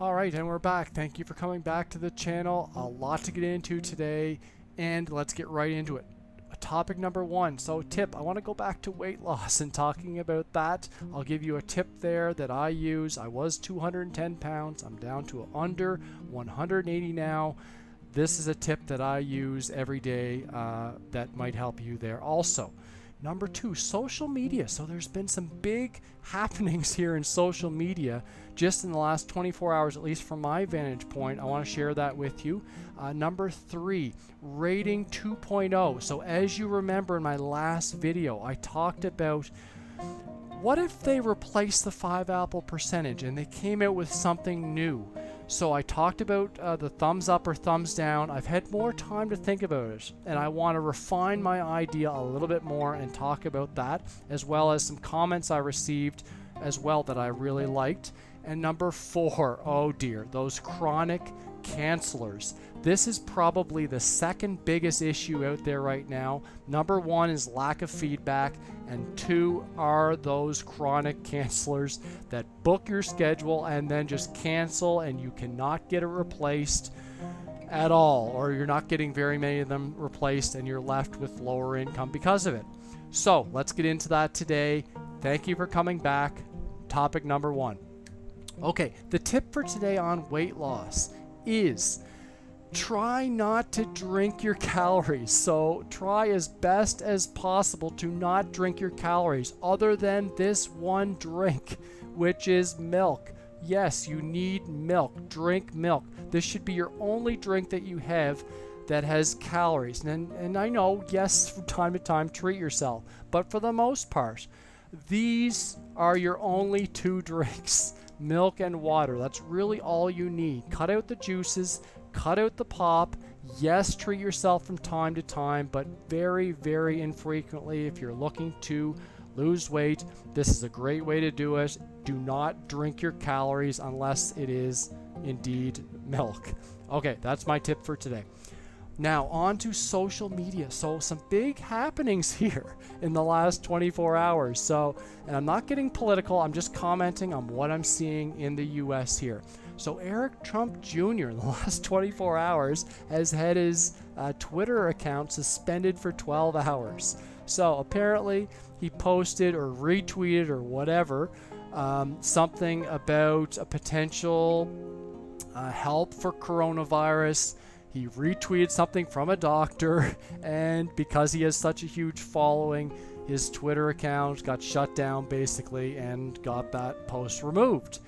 Alright, and we're back. Thank you for coming back to the channel. A lot to get into today, and let's get right into it. Topic number one. So tip, I want to go back to weight loss and talking about that. I'll give you a tip there that I use. I was 210 pounds. I'm down to under 180 now. This is a tip that I use every day that might help you there also. Number two, social media. So there's been some big happenings here in social media just in the last 24 hours, at least from my vantage point. I want to share that with you. Number three, rating 2.0. So as you remember in my last video, I talked about what if they replace the 5-apple percentage and they came out with something new. So I talked about the thumbs up or thumbs down. I've had more time to think about it, and I want to refine my idea a little bit more and talk about that, as well as some comments I received as well that I really liked. And number four, oh dear, those chronic cancelers. This is probably the second biggest issue out there right now. Number one is lack of feedback, and two are those chronic cancelers that book your schedule and then just cancel, and you cannot get it replaced at all, or you're not getting very many of them replaced, and you're left with lower income because of it. So let's get into that today. Thank you for coming back. Topic number one. Okay, the tip for today on weight loss is try not to drink your calories. So try as best as possible to not drink your calories other than this one drink, which is milk. Yes, you need milk. Drink milk. This should be your only drink that you have that has calories. And I know, yes, from time to time, treat yourself. But for the most part, these are your only two drinks. Milk and water. That's really all you need. Cut out the juices, cut out the pop. Yes, treat yourself from time to time, but very, very infrequently. If you're looking to lose weight, this is a great way to do it. Do not drink your calories unless it is indeed milk. Okay, that's my tip for today. Now, on to social media. So some big happenings here in the last 24 hours. So, and I'm not getting political, I'm just commenting on what I'm seeing in the US here. So Eric Trump Jr. in the last 24 hours has had his Twitter account suspended for 12 hours. So apparently he posted or retweeted or whatever something about a potential help for coronavirus. He retweeted something from a doctor, and because he has such a huge following, his Twitter account got shut down basically and got that post removed.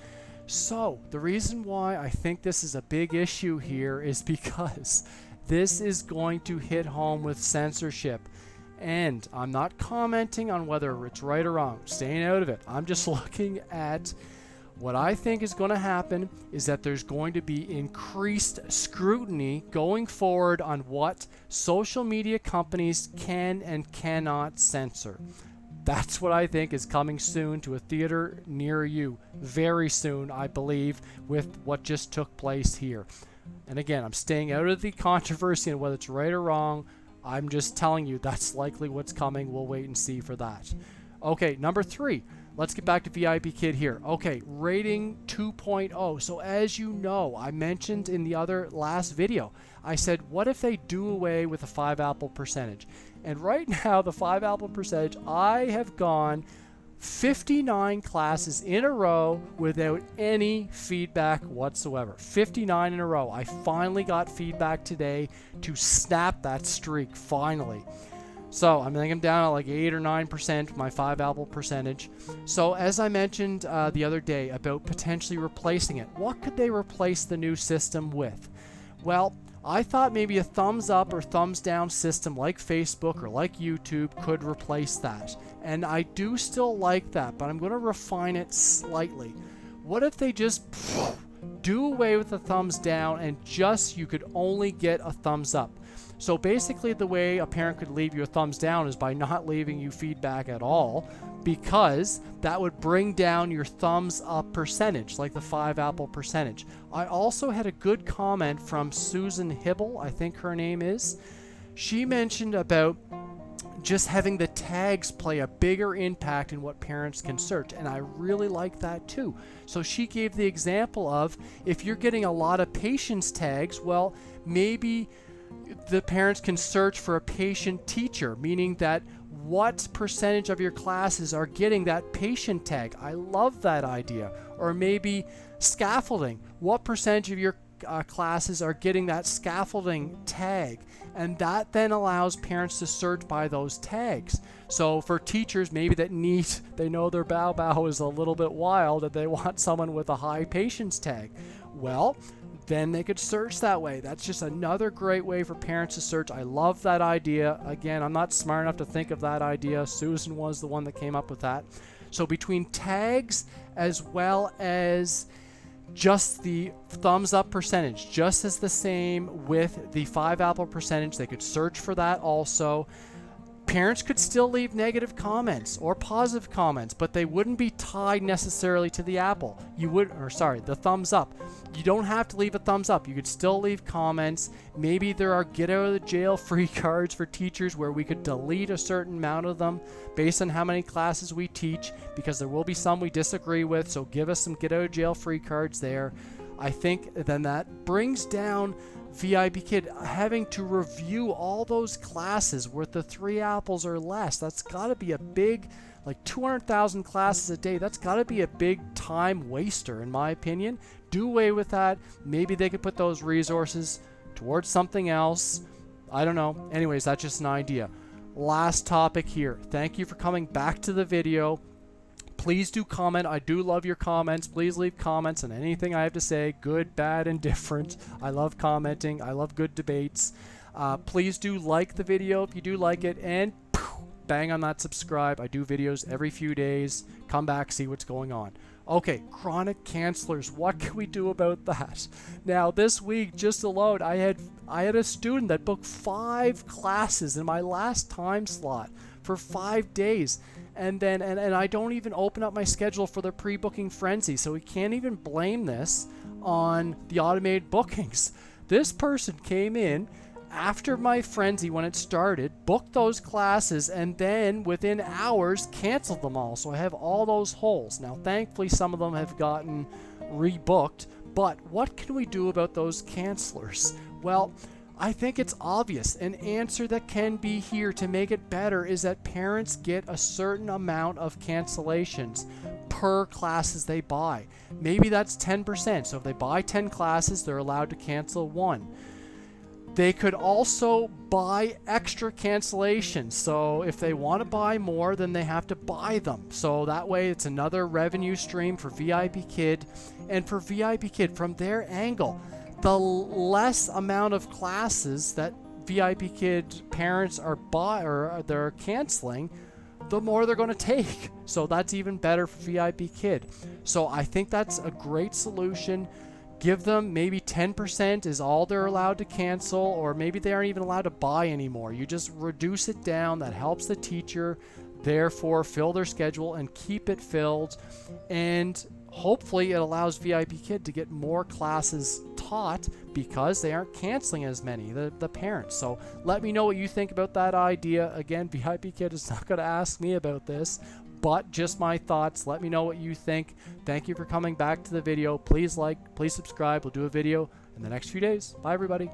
So the reason why I think this is a big issue here is because this is going to hit home with censorship. And I'm not commenting on whether it's right or wrong, staying out of it. I'm just looking at what I think is going to happen is that there's going to be increased scrutiny going forward on what social media companies can and cannot censor. That's what I think is coming soon to a theater near you. Very soon, I believe, with what just took place here. And again, I'm staying out of the controversy and whether it's right or wrong. I'm just telling you that's likely what's coming. We'll wait and see for that. Okay, number three. Let's get back to Vipkid here. Okay, rating 2.0. So as you know, I mentioned in the last video, I said, what if they do away with the 5-apple percentage? And right now, the 5-apple percentage, I have gone 59 classes in a row without any feedback whatsoever. 59 in a row. I finally got feedback today to snap that streak, finally. So I think I'm down at like 8 or 9%, my 5-apple percentage. So as I mentioned the other day about potentially replacing it, what could they replace the new system with? Well, I thought maybe a thumbs up or thumbs down system like Facebook or like YouTube could replace that. And I do still like that, but I'm going to refine it slightly. What if they just do away with the thumbs down and just you could only get a thumbs up? So basically the way a parent could leave you a thumbs down is by not leaving you feedback at all, because that would bring down your thumbs up percentage, like the 5-apple percentage. I also had a good comment from Susan Hibble, I think her name is. She mentioned about just having the tags play a bigger impact in what parents can search. And I really like that too. So she gave the example of, if you're getting a lot of patience tags, well, maybe the parents can search for a patient teacher, meaning that what percentage of your classes are getting that patient tag. I love that idea. Or maybe scaffolding. What percentage of your classes are getting that scaffolding tag? And that then allows parents to search by those tags. So for teachers maybe that they know their bow is a little bit wild and they want someone with a high patience tag. Well, then they could search that way. That's just another great way for parents to search. I love that idea. Again, I'm not smart enough to think of that idea. Susan was the one that came up with that. So between tags as well as just the thumbs up percentage, just as the same with the 5 apple percentage, they could search for that also. Parents could still leave negative comments or positive comments, but they wouldn't be tied necessarily to the apple. The thumbs up. You don't have to leave a thumbs up. You could still leave comments. Maybe there are get out of the jail free cards for teachers where we could delete a certain amount of them based on how many classes we teach, because there will be some we disagree with. So give us some get out of jail free cards there. I think then that brings down Vipkid having to review all those classes with the 3 apples or less. That's got to be a big, like 200,000 classes a day. That's got to be a big time waster, in my opinion. Do away with that. Maybe they could put those resources towards something else. I don't know. Anyways, that's just an idea. Last topic here. Thank you for coming back to the video. Please do comment. I do love your comments. Please leave comments on anything I have to say, good, bad, and different. I love commenting. I love good debates. Please do like the video if you do like it, and bang on that subscribe. I do videos every few days. Come back, see what's going on. Okay, chronic cancelers. What can we do about that? Now, this week, just alone, I had a student that booked 5 classes in my last time slot for 5 days. And then I don't even open up my schedule for the pre-booking frenzy, so we can't even blame this on the automated bookings. This person came in after my frenzy when it started, booked those classes, and then within hours canceled them all. So I have all those holes. Now, thankfully, some of them have gotten rebooked, but what can we do about those cancelers? Well, I think it's obvious. An answer that can be here to make it better is that parents get a certain amount of cancellations per classes they buy. Maybe that's 10%. So if they buy 10 classes, they're allowed to cancel 1. They could also buy extra cancellations. So if they want to buy more, then they have to buy them. So that way it's another revenue stream for Vipkid. And for Vipkid, from their angle, the less amount of classes that Vipkid parents they're canceling, the more they're going to take. So that's even better for Vipkid. So I think that's a great solution. Give them maybe 10% is all they're allowed to cancel, or maybe they aren't even allowed to buy anymore. You just reduce it down. That helps the teacher, therefore fill their schedule and keep it filled. And hopefully it allows Vipkid to get more classes taught because they aren't canceling as many, the parents. So let me know what you think about that idea. Again, Vipkid is not going to ask me about this, but just my thoughts. Let me know what you think. Thank you for coming back to the video. Please like, please subscribe. We'll do a video in the next few days. Bye, everybody.